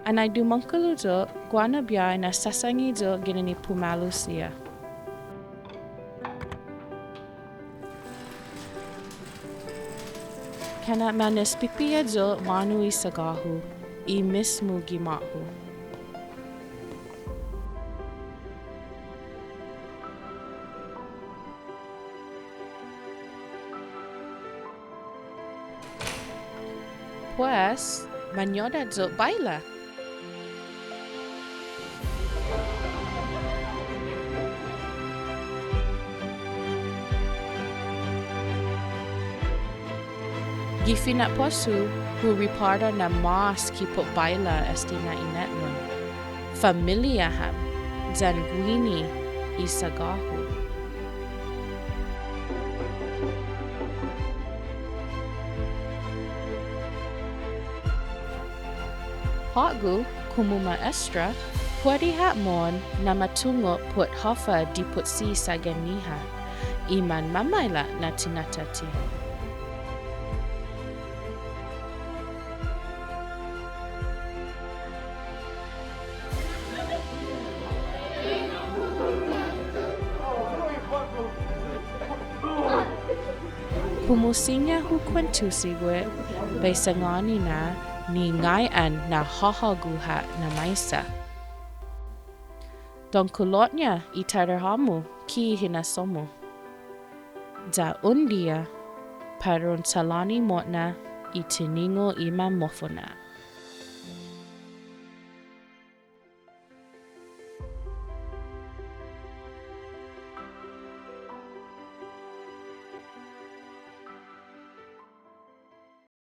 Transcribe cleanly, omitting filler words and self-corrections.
Anai dumangkaludo, guana biya na sasangido ginani pumalusia. Kana manis pipia do manu isagahu, I mismu gimahu. Pues, manyoda do baila. Gifina posu hu riparda na mas ki pot baila estina Inetnon. Familia ham, zanguini isagahu. Hagu kumuma estra, puedi hat mon na matungo put hafa di put si saganiha. Iman mamaila na tinatati. Pumusinya hu kwentusigwe besangani na ni ngayan na hahaguha na maisa. Don kulotnya itarhamu ki hinasomu. Da undia parun salani motna itiningo ima mofona.